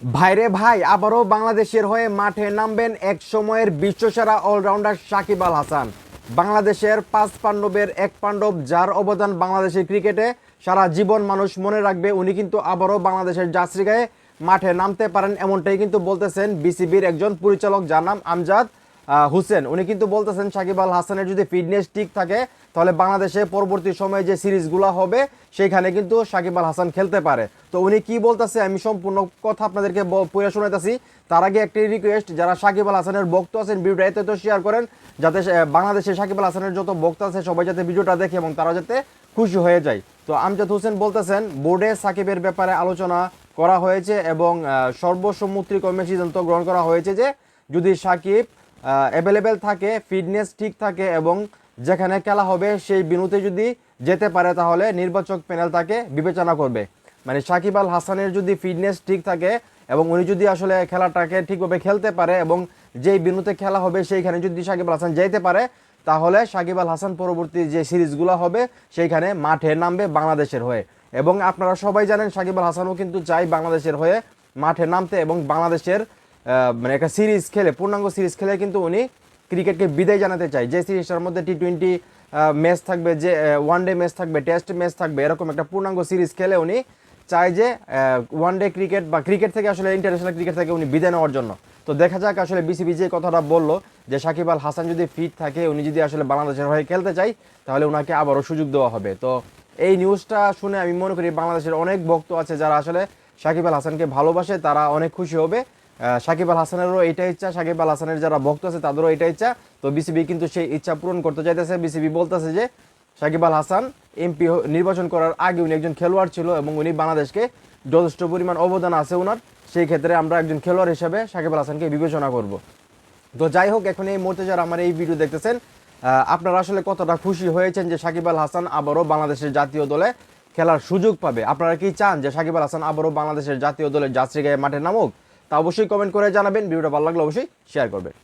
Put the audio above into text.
ভাইরে ভাই, আবারও বাংলাদেশের হয়ে মাঠে নামবেন এক সময়ের বিশ্বসেরা অলরাউন্ডার সাকিব আল হাসান। বাংলাদেশের 5 পাণ্ডবের এক পাণ্ডব, যার অবদান বাংলাদেশের ক্রিকেটে সারা জীবন মানুষ মনে রাখবে। উনি কিন্তু আবারও বাংলাদেশের জার্সি গায়ে মাঠে নামতে পারেন, এমনটাই কিন্তু বলতেছেন বিসিবির একজন পরিচালক, যার নাম আমজাদ হুসেন। উনি কিন্তু বলতেছেন সাকিব আল হাসানের যদি ফিটনেস ঠিক থাকে তাহলে বাংলাদেশে পরবর্তী সময়ে যে সিরিজগুলো হবে সেইখানে কিন্তু সাকিব আল হাসান খেলতে পারে। তো উনি কি বলতেছে আমি সম্পূর্ণ কথা আপনাদেরকে পড়ে শোনাইতেছি। তার আগে একটি রিকোয়েস্ট, যারা সাকিব আল হাসানের ভক্ত আছেন ভিডিওটা এত তো শেয়ার করেন, যাতে বাংলাদেশে সাকিব আল হাসানের যত ভক্ত আছে সবাই যাতে ভিডিওটা দেখে এবং তারা যাতে খুশি হয়ে যায়। তো আমজাদ হোসেন বলতেছেন বোর্ডে সাকিবের ব্যাপারে আলোচনা করা হয়েছে এবং সর্বসম্মতিক্রমে সিদ্ধান্ত গ্রহণ করা হয়েছে যে যদি সাকিব অ্যাভেলেবেল থাকে, ফিটনেস ঠিক থাকে এবং যেখানে খেলা হবে সেই বিনুতে যদি যেতে পারে তাহলে নির্বাচক প্যানেল তাকে বিবেচনা করবে। মানে সাকিব আল হাসানের যদি ফিটনেস ঠিক থাকে এবং উনি যদি আসলে খেলাটাকে ঠিকভাবে খেলতে পারে এবং যেই বিনুতে খেলা হবে সেইখানে যদি সাকিব আল হাসান যেতে পারে তাহলে সাকিব আল হাসান পরবর্তী যে সিরিজগুলো হবে সেইখানে মাঠে নামবে বাংলাদেশের হয়ে। এবং আপনারা সবাই জানেন সাকিব আল হাসানও কিন্তু চাই বাংলাদেশের হয়ে মাঠে নামতে এবং বাংলাদেশের মানে একটা সিরিজ খেলে, পূর্ণাঙ্গ সিরিজ খেলে কিন্তু উনি ক্রিকেটকে বিদায় জানাতে চায়। যে সিরিজটার মধ্যে টি-20 ম্যাচ থাকবে, যে ওয়ানডে ম্যাচ থাকবে, টেস্ট ম্যাচ থাকবে, এরকম একটা পূর্ণাঙ্গ সিরিজ খেলে উনি চায় যে ওয়ানডে ক্রিকেট বা ক্রিকেট থেকে আসলে ইন্টারন্যাশনাল ক্রিকেট থেকে উনি বিদায় নেওয়ার জন্য। তো দেখা যাক আসলে বিসিবি যে কথাটা বললো যে সাকিব আল হাসান যদি ফিট থাকে, উনি যদি আসলে বাংলাদেশের হয়ে খেলতে চায় তাহলে ওনাকে আবারও সুযোগ দেওয়া হবে। তো এই নিউজটা শুনে আমি মনে করি বাংলাদেশের অনেক ভক্ত আছে যারা আসলে সাকিব আল হাসানকে ভালোবাসে, তারা অনেক খুশি হবে। সাকিব আল হাসানেরও এইটা ইচ্ছা, সাকিব আল হাসানের যারা ভক্ত আছে তাদেরও এটা ইচ্ছা। তো বিসিবি কিন্তু সেই ইচ্ছা পূরণ করতে চাইতেছে। বিসিবি বলতেছে যে সাকিব আল হাসান এমপি নির্বাচন করার আগে উনি একজন খেলোয়াড় ছিল এবং উনি বাংলাদেশকে যথেষ্ট পরিমাণ অবদান আছে ওনার, সেই ক্ষেত্রে আমরা একজন খেলোয়াড় হিসেবে সাকিব আল হাসানকে বিবেচনা করব। তো যাই হোক, এখন এই মুহূর্তে যারা আমার এই ভিডিও দেখতেছেন, আপনারা আসলে কতটা খুশি হয়েছেন যে সাকিব আল হাসান আবারও বাংলাদেশের জাতীয় দলে খেলার সুযোগ পাবে? আপনারা কি চান যে সাকিব আল হাসান আবারও বাংলাদেশের জাতীয় দলের জার্সি গায়ে মাঠে নামুক? তা অবশ্যই কমেন্ট করে জানাবেন। ভিডিওটা ভালো লাগলে অবশ্যই শেয়ার করবেন।